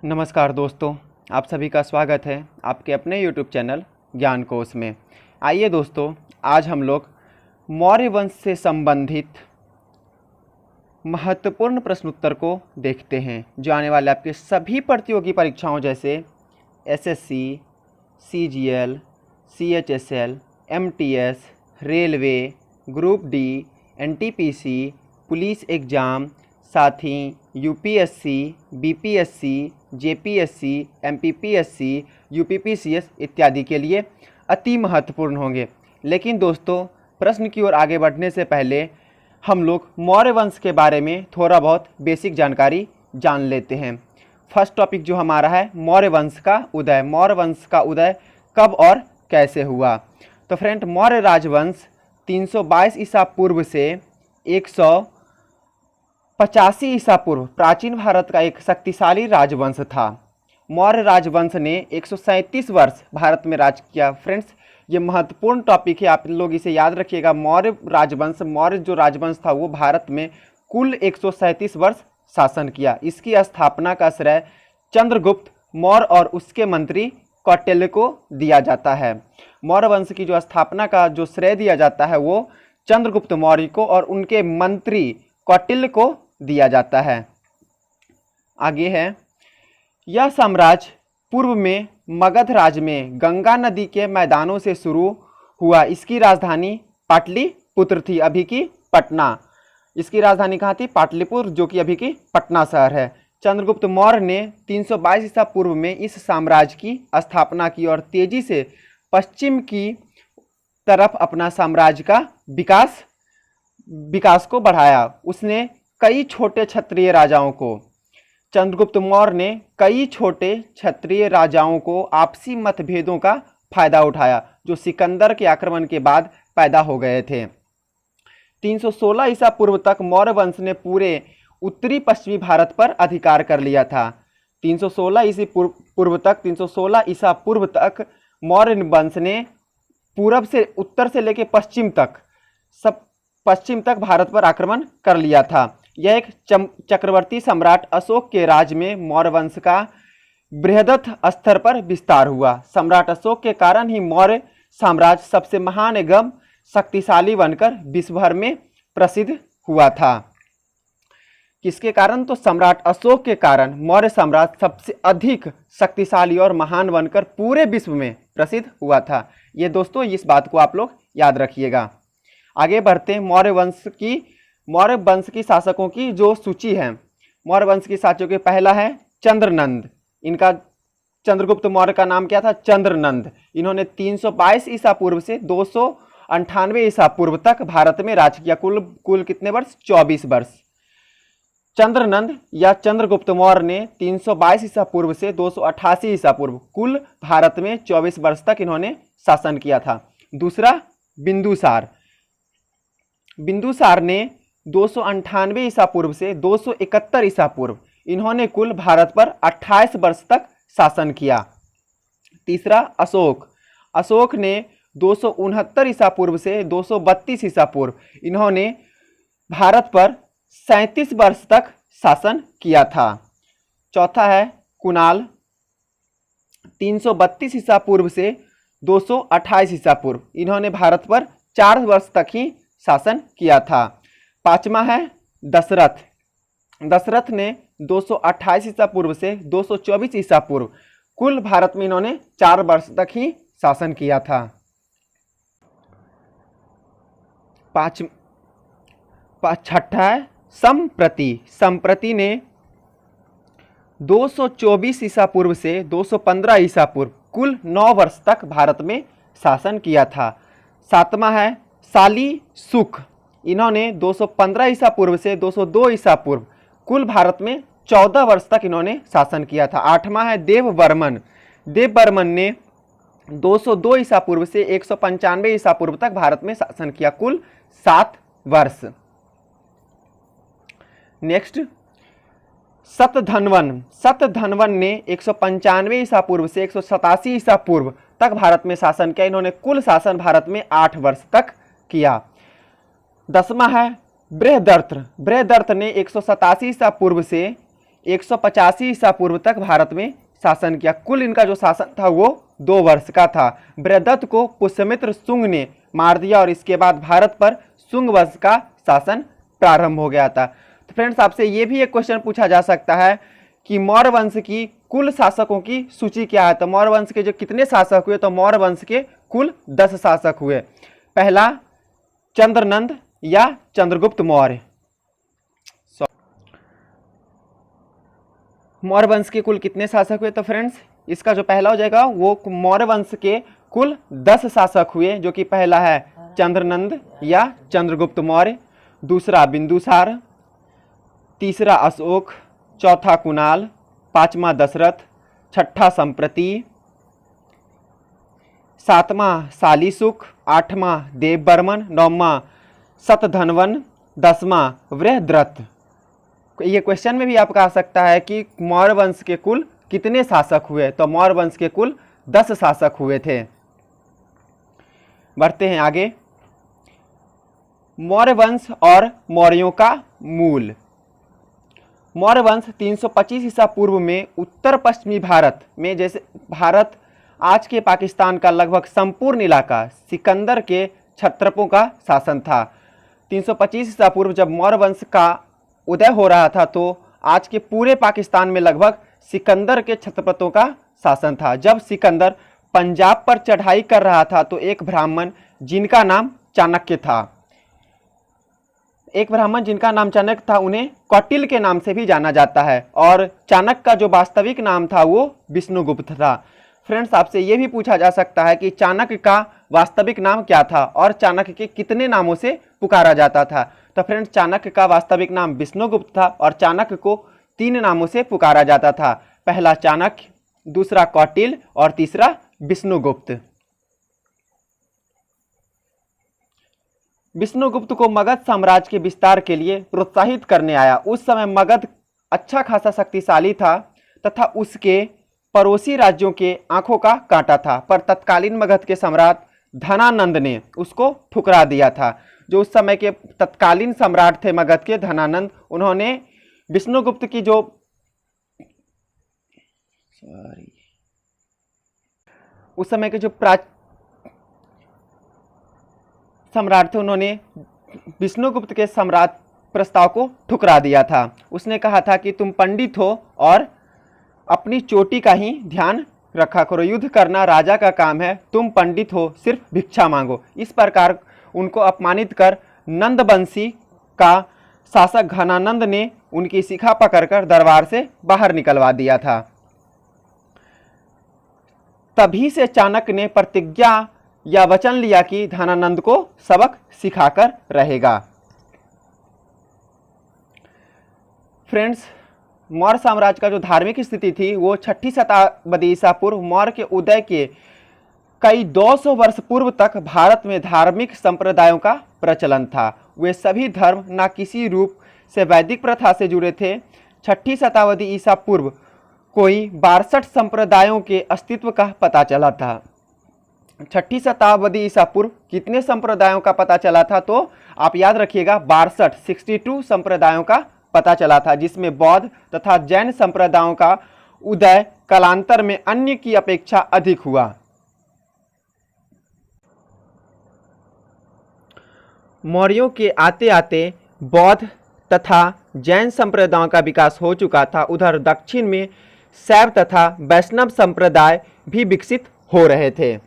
नमस्कार दोस्तों, आप सभी का स्वागत है आपके अपने YouTube चैनल ज्ञान कोश में। आइए दोस्तों, आज हम लोग मौर्य वंश से संबंधित महत्वपूर्ण प्रश्नोत्तर को देखते हैं जो आने वाले आपके सभी प्रतियोगी परीक्षाओं जैसे SSC, CGL, CHSL, MTS, railway, group D, NTPC, police exam, साथ ही UPSC, BPSC, JPSC, MPPSC, UPPCS इत्यादि के लिए अति महत्वपूर्ण होंगे। लेकिन दोस्तों, प्रश्न की ओर आगे बढ़ने से पहले हम लोग मौर्य वंश के बारे में थोड़ा बहुत बेसिक जानकारी जान लेते हैं। फर्स्ट टॉपिक जो हमारा है मौर्य वंश का उदय। मौर्य वंश का उदय कब और कैसे हुआ? तो फ्रेंड, मौर्य राजवंश 322 ईसा पूर्व से 185 ईसा पूर्व प्राचीन भारत का एक शक्तिशाली राजवंश था। मौर्य राजवंश ने 137 वर्ष भारत में राज किया। फ्रेंड्स, ये महत्वपूर्ण टॉपिक है, आप लोग इसे याद रखिएगा। मौर्य जो राजवंश था वो भारत में कुल 137 वर्ष शासन किया। इसकी स्थापना का श्रेय चंद्रगुप्त मौर्य और उसके मंत्री कौटिल्य को दिया जाता है। मौर्य वंश की जो स्थापना का जो श्रेय दिया जाता है वो चंद्रगुप्त मौर्य को और उनके मंत्री कौटिल्य को दिया जाता है। आगे है, यह साम्राज्य पूर्व में मगध राज्य में गंगा नदी के मैदानों से शुरू हुआ। इसकी राजधानी पाटलिपुत्र थी, अभी की पटना। इसकी राजधानी कहाँ थी? पाटलिपुत्र, जो कि अभी की पटना शहर है। चंद्रगुप्त मौर्य ने 322 ईसा पूर्व में इस साम्राज्य की स्थापना की और तेजी से पश्चिम की तरफ अपना साम्राज्य का विकास को बढ़ाया। उसने कई छोटे क्षत्रिय राजाओं को चंद्रगुप्त मौर्य ने कई छोटे क्षत्रिय राजाओं को आपसी मतभेदों का फायदा उठाया जो सिकंदर के आक्रमण के बाद पैदा हो गए थे। 316 ईसा पूर्व तक मौर्य वंश ने पूरे उत्तरी पश्चिमी भारत पर अधिकार कर लिया था। 316 ईसा पूर्व तक मौर्य वंश ने पूरब से उत्तर से लेकर पश्चिम तक भारत पर आक्रमण कर लिया था। यह एक चक्रवर्ती सम्राट अशोक के राज में मौर्य वंश का बृहदत्त स्तर पर विस्तार हुआ। सम्राट अशोक के कारण ही मौर्य साम्राज्य सबसे महान एवं शक्तिशाली बनकर विश्व भर में प्रसिद्ध हुआ था। किसके कारण? तो सम्राट अशोक के कारण मौर्य साम्राज्य सबसे अधिक शक्तिशाली और महान बनकर पूरे विश्व में प्रसिद्ध हुआ था। ये दोस्तों, इस बात को आप लोग याद रखिएगा। आगे बढ़ते हैं। मौर्य वंश की शासकों की जो सूची है, मौर्य वंश की शासकों के पहला है चंद्रनंद। इनका चंद्रगुप्त मौर्य का नाम क्या था? चंद्रनंद। इन्होंने 322 ईसा पूर्व से 298 ईसा पूर्व तक भारत में राज किया। कुल कितने वर्ष? 24 वर्ष। चंद्रनंद या चंद्रगुप्त मौर्य ने 322 ईसा पूर्व से 288 ईसा पूर्व कुल भारत में 24 वर्ष तक इन्होंने शासन किया था। दूसरा बिंदुसार ने 298 ईसा पूर्व से 271 ईसा पूर्व इन्होंने कुल भारत पर 28 वर्ष तक शासन किया। तीसरा अशोक ने 269 ईसा पूर्व से 232 ईसा पूर्व इन्होंने भारत पर 37 वर्ष तक शासन किया था। चौथा है कुणाल, 332 ईसा पूर्व से 228 ईसा पूर्व इन्होंने भारत पर 4 वर्ष तक ही शासन किया था। पांचवा है दशरथ ने 228 ईसा पूर्व से 224 ईसा पूर्व कुल भारत में इन्होंने 4 वर्ष तक ही शासन किया था। छठा है संप्रति ने 224 ईसा पूर्व से 215 ईसा पूर्व कुल 9 वर्ष तक भारत में शासन किया था। सातवां है शालीशुक, इन्होंने 215 ईसा पूर्व से 202 ईसा पूर्व कुल भारत में 14 वर्ष तक इन्होंने शासन किया था। आठवां है देववर्मन ने 202 ईसा पूर्व से 195 ईसा पूर्व तक भारत में शासन किया, कुल 7 वर्ष। नेक्स्ट शतधन्वन ने 195 ईसा पूर्व से 187 ईसा पूर्व तक भारत में शासन किया। इन्होंने कुल शासन भारत में 8 वर्ष तक किया। 10वां है बृहदर्थ ने 187 ईसा पूर्व से 185 ईसा पूर्व तक भारत में शासन किया। कुल इनका जो शासन था वो 2 वर्ष का था। बृहदत्त को पुष्यमित्र शुंग ने मार दिया और इसके बाद भारत पर शुंग वंश का शासन प्रारंभ हो गया था। तो फ्रेंड्स, आपसे ये भी एक क्वेश्चन पूछा जा सकता है कि मौर्य वंश की कुल शासकों की सूची क्या है। तो मौर्य वंश के जो कितने शासक हुए, तो मौर्य वंश के कुल 10 शासक हुए। पहला चंद्रनंद या चंद्रगुप्त मौर्य। मौर्य वंश के कुल कितने शासक हुए, तो फ्रेंड्स इसका जो पहला हो जाएगा वो मौर्य वंश के कुल 10 शासक हुए, जो कि पहला है चंद्रनंद या चंद्रगुप्त मौर्य, दूसरा बिंदुसार, तीसरा अशोक, चौथा कुणाल, पांचवा दशरथ, छठा संप्रति, सातवां शालीशुक, आठवां देववर्मन, नौवां शतधन्वन, 10वां बृहद्रथ। ये क्वेश्चन में भी आपका आ सकता है कि मौर्य वंश के कुल कितने शासक हुए, तो मौर्य वंश के कुल 10 शासक हुए थे। बढ़ते हैं आगे। मौर्य वंश और मौर्यों का मूल। मौर्य वंश 325 ईसा पूर्व में उत्तर पश्चिमी भारत में, जैसे भारत आज के पाकिस्तान का लगभग संपूर्ण इलाका, सिकंदर के क्षत्रपों का शासन था। 325 ईसा पूर्व जब मौर्य वंश का उदय हो रहा था तो आज के पूरे पाकिस्तान में लगभग सिकंदर के क्षत्रपों का शासन था। जब सिकंदर पंजाब पर चढ़ाई कर रहा था तो एक ब्राह्मण जिनका नाम चाणक्य था, उन्हें कौटिल्य के नाम से भी जाना जाता है, और चाणक्य का जो वास्तविक नाम था वो विष्णुगुप्त था। फ्रेंड्स, आपसे ये भी पूछा जा सकता है कि चाणक्य का वास्तविक नाम क्या था और चाणक्य के कितने नामों से पुकारा जाता था। तो फ्रेंड्स, चाणक्य का वास्तविक नाम विष्णुगुप्त था और चाणक्य को 3 नामों से पुकारा जाता था। पहला चाणक्य, दूसरा कौटिल्य और तीसरा विष्णुगुप्त। विष्णुगुप्त को मगध साम्राज्य के विस्तार के लिए प्रोत्साहित करने आया। उस समय मगध अच्छा खासा शक्तिशाली था तथा उसके पड़ोसी राज्यों के आंखों का कांटा था, पर तत्कालीन मगध के सम्राट धनानंद ने उसको ठुकरा दिया था। जो उस समय के तत्कालीन सम्राट थे मगध के, धनानंद, उन्होंने विष्णुगुप्त की जो उस समय के जो सम्राट थे, उन्होंने विष्णुगुप्त के सम्राट प्रस्ताव को ठुकरा दिया था। उसने कहा था कि तुम पंडित हो और अपनी चोटी का ही ध्यान रखा करो, युद्ध करना राजा का काम है, तुम पंडित हो, सिर्फ भिक्षा मांगो। इस प्रकार उनको अपमानित कर नंदवंशी का शासक घनानंद ने उनकी शिखा पकड़कर दरबार से बाहर निकलवा दिया था। तभी से चाणक्य ने प्रतिज्ञा या वचन लिया कि धनानंद को सबक सिखाकर रहेगा। फ्रेंड्स, मौर्य साम्राज्य का जो धार्मिक स्थिति थी वो 6ठी शताब्दी ईसा पूर्व मौर्य के उदय के कई 200 वर्ष पूर्व तक भारत में धार्मिक संप्रदायों का प्रचलन था। वे सभी धर्म न किसी रूप से वैदिक प्रथा से जुड़े थे। 6ठी शताब्दी ईसा पूर्व कोई 62 संप्रदायों के अस्तित्व का पता चला था। 6ठी शताब्दी ईसा पूर्व कितने संप्रदायों का पता चला था, तो आप याद रखिएगा 62 संप्रदायों का पता चला था, जिसमें बौद्ध तथा जैन संप्रदायों का उदय कालांतर में अन्य की अपेक्षा अधिक हुआ। मौर्यों के आते आते बौद्ध तथा जैन संप्रदायों का विकास हो चुका था। उधर दक्षिण में शैव तथा वैष्णव संप्रदाय भी विकसित हो रहे थे।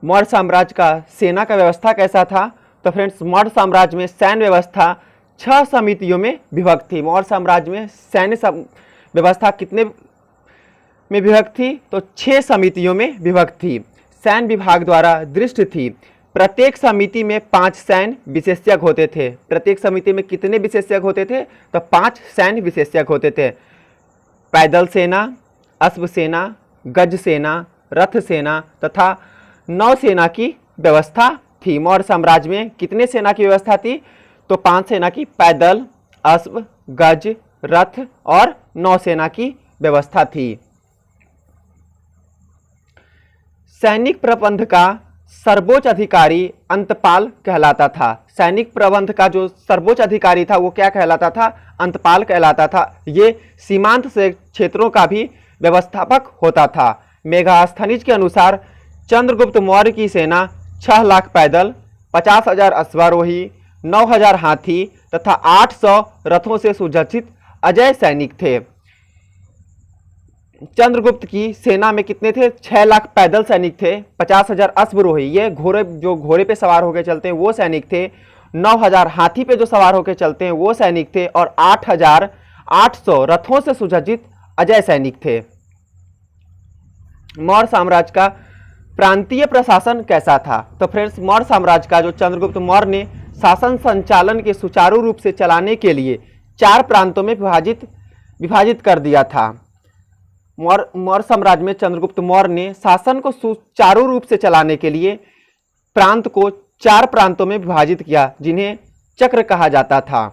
मौर्य साम्राज्य का सेना का व्यवस्था कैसा था, तो फ्रेंड्स, मौर्य साम्राज्य में सैन्य व्यवस्था 6 समितियों में विभक्त थी। मौर्य साम्राज्य में सैन्य व्यवस्था कितने में विभक्त थी, तो 6 समितियों में विभक्त थी। सैन्य विभाग द्वारा दृष्ट थी। प्रत्येक समिति में 5 सैन्य विशेषज्ञ होते थे। प्रत्येक समिति में कितने विशेषज्ञ होते थे, तो 5 सैन्य विशेषज्ञ होते थे। पैदल सेना, अश्व सेना, गज सेना, रथ सेना तथा नौसेना की व्यवस्था थी। मौर्य साम्राज्य में कितने सेना की व्यवस्था थी, तो 5 सेना की, पैदल, अश्व, गज, रथ और नौसेना की व्यवस्था थी। सैनिक प्रबंध का सर्वोच्च अधिकारी अंतपाल कहलाता था। सैनिक प्रबंध का जो सर्वोच्च अधिकारी था वो क्या कहलाता था? अंतपाल कहलाता था। ये सीमांत से क्षेत्रों का भी व्यवस्थापक होता था। मेगास्थनीज के अनुसार चंद्रगुप्त मौर्य की सेना 6 लाख पैदल, 50,000 अश्वारोही, 9,000 हाथी तथा 800 रथों से सुसज्जित अजय सैनिक थे। चंद्रगुप्त की सेना में कितने थे? 6 लाख पैदल सैनिक थे, 50,000 अश्वारोही, ये घोड़े पे सवार होकर चलते हैं वो सैनिक थे, 9,000 हाथी पे जो सवार होकर चलते हैं वो सैनिक थे, और 8,800 रथों से सुसज्जित अजय सैनिक थे। मौर्य साम्राज्य का प्रांतीय प्रशासन कैसा था? तो फ्रेंड्स, मौर्य साम्राज्य का जो चंद्रगुप्त मौर्य ने शासन संचालन के सुचारू रूप से चलाने के लिए 4 प्रांतों में विभाजित कर दिया था। मौर्य साम्राज्य में चंद्रगुप्त मौर्य ने शासन को सुचारू रूप से चलाने के लिए प्रांत को 4 प्रांतों में विभाजित किया, जिन्हें चक्र कहा जाता था।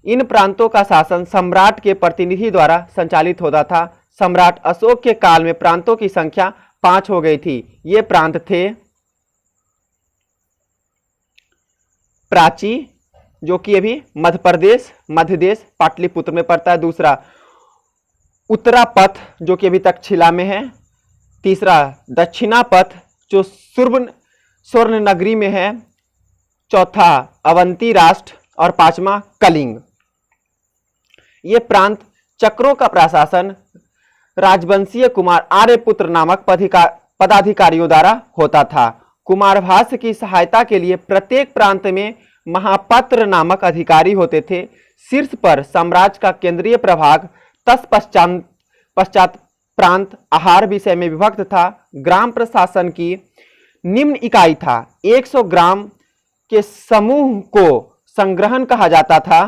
इन प्रांतों का शासन सम्राट के प्रतिनिधि द्वारा संचालित होता था। सम्राट अशोक के काल में प्रांतों की संख्या 5 हो गई थी। ये प्रांत थे प्राची, जो कि अभी मध्य प्रदेश, मध्य देश, पाटलिपुत्र में पड़ता है। दूसरा उत्तरापथ, जो कि अभी तक्षशिला में है। तीसरा दक्षिणापथ, जो स्वर्ण नगरी में है। चौथा अवंती राष्ट्र, और 5वां कलिंग। ये प्रांत चक्रों का प्रशासन राजवंशीय कुमार आर्यपुत्र नामक पदाधिकारियों द्वारा होता था। कुमारभाष्य की सहायता के लिए प्रत्येक प्रांत में महापात्र नामक अधिकारी होते थे। शीर्ष पर साम्राज्य का केंद्रीय प्रभाग, तत्पश्चात प्रांत आहार विषय में विभक्त था। ग्राम प्रशासन की निम्न इकाई था। 100 ग्राम के समूह को संग्रहण कहा जाता था।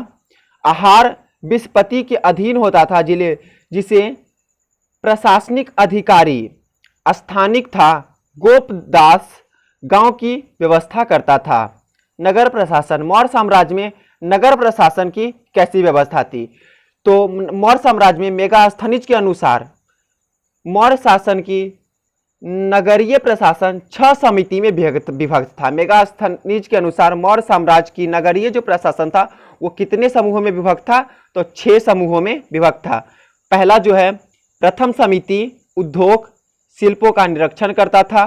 आहार विस्पति के अधीन होता था, जिसे प्रशासनिक अधिकारी स्थानिक था। गोपदास गांव की व्यवस्था करता था। नगर प्रशासन, मौर्य साम्राज्य में नगर प्रशासन की कैसी व्यवस्था थी? तो मौर्य साम्राज्य में मेगास्थनीज के अनुसार मौर्य शासन की नगरीय प्रशासन 6 समिति में विभक्त था। मेगास्थनीज के अनुसार मौर्य साम्राज्य की नगरीय जो प्रशासन था वो कितने समूहों में विभक्त था? तो 6 समूहों में विभक्त था। पहला जो है, प्रथम समिति उद्योग शिल्पों का निरीक्षण करता था।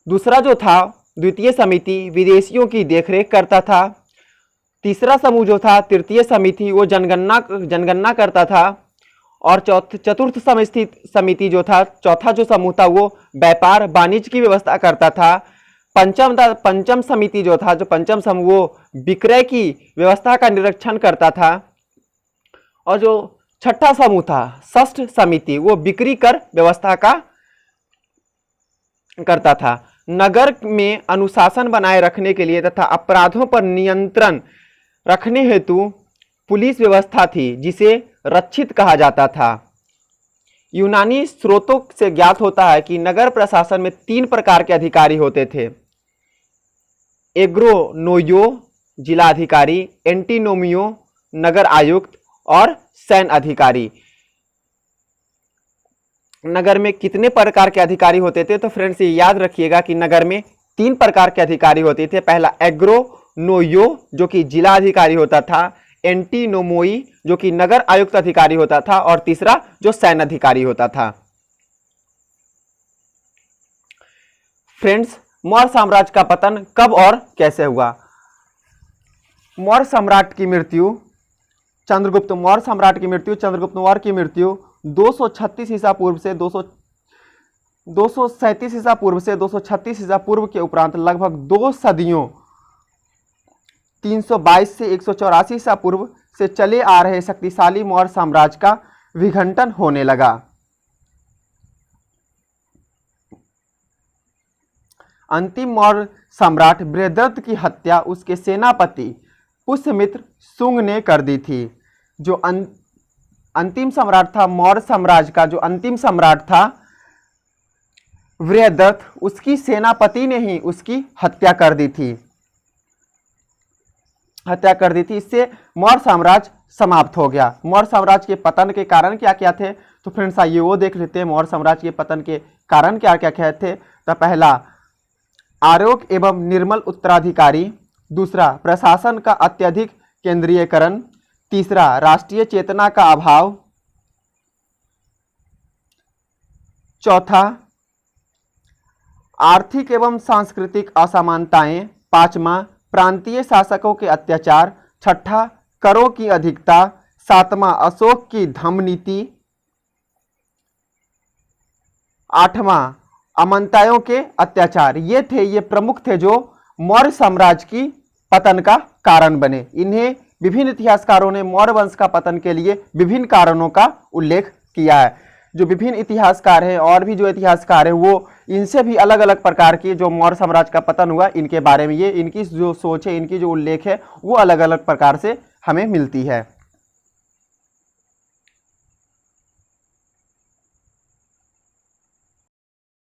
दूसरा जो था, द्वितीय समिति विदेशियों की देखरेख करता था। तीसरा समूह जो था, तृतीय समिति, वो जनगणना करता था। और चतुर्थ समिति जो था, चौथा जो समूह था, वो व्यापार वाणिज्य की व्यवस्था करता था। पंचम समिति जो था, जो पंचम समूह, वो विक्रय की व्यवस्था का निरीक्षण करता था। और जो छठा समूह था, षष्ठ समिति, वो बिक्री कर व्यवस्था का करता था। नगर में अनुशासन बनाए रखने के लिए तथा अपराधों पर नियंत्रण रखने हेतु पुलिस व्यवस्था थी, जिसे रक्षित कहा जाता था। यूनानी स्रोतों से ज्ञात होता है कि नगर प्रशासन में 3 प्रकार के अधिकारी होते थे। एग्रोनोयो जिला अधिकारी, एंटीनोमियो नगर आयुक्त, और सैन्य अधिकारी। नगर में कितने प्रकार के अधिकारी होते थे? तो फ्रेंड्स, ये याद रखिएगा कि नगर में 3 प्रकार के अधिकारी होते थे। पहला एग्रोनोयो, जो कि जिला अधिकारी होता था। एंटीनोमोई, जो कि नगर आयुक्त अधिकारी होता था। और तीसरा जो सैन्य अधिकारी होता था। फ्रेंड्स, मौर्य साम्राज्य का पतन कब और कैसे हुआ? मौर्य सम्राट की मृत्यु, चंद्रगुप्त मौर्य की मृत्यु 236 ईसा पूर्व से 237 ईसा पूर्व से 236 ईसा पूर्व के उपरांत लगभग 2 सदियों 322 से 184 ईसा पूर्व से चले आ रहे शक्तिशाली मौर्य साम्राज्य का विघटन होने लगा। अंतिम मौर्य सम्राट बृहद्रथ की हत्या उसके सेनापति पुष्यमित्र शुंग ने कर दी थी। जो अंतिम सम्राट था मौर्य साम्राज्य का, जो अंतिम सम्राट था बृहद्रथ, उसकी सेनापति ने ही उसकी हत्या कर दी थी। इससे मौर्य साम्राज्य समाप्त हो गया। मौर्य साम्राज्य के पतन के कारण क्या क्या थे? तो फ्रेंड्स, आइए वो देख लेते हैं। मौर्य साम्राज्य के पतन के कारण क्या क्या थे। तो पहला, आरोग्य एवं निर्मल उत्तराधिकारी। दूसरा, प्रशासन का अत्यधिक केंद्रीयकरण। तीसरा, राष्ट्रीय चेतना का अभाव। चौथा, आर्थिक एवं सांस्कृतिक असमानताएं। पांचवा, प्रांतीय शासकों के अत्याचार। छठा, करों की अधिकता। सातवां, अशोक की धम्म नीति। आठवां, अमनताओं के अत्याचार। ये प्रमुख थे जो मौर्य साम्राज्य की पतन का कारण बने। इन्हें विभिन्न इतिहासकारों ने मौर्य वंश का पतन के लिए विभिन्न कारणों का उल्लेख किया है। जो विभिन्न इतिहासकार हैं और भी जो इतिहासकार हैं वो इनसे भी अलग अलग प्रकार की जो मौर्य साम्राज्य का पतन हुआ इनके बारे में ये इनकी जो सोच है, इनकी जो उल्लेख है वो अलग अलग प्रकार से हमें मिलती है।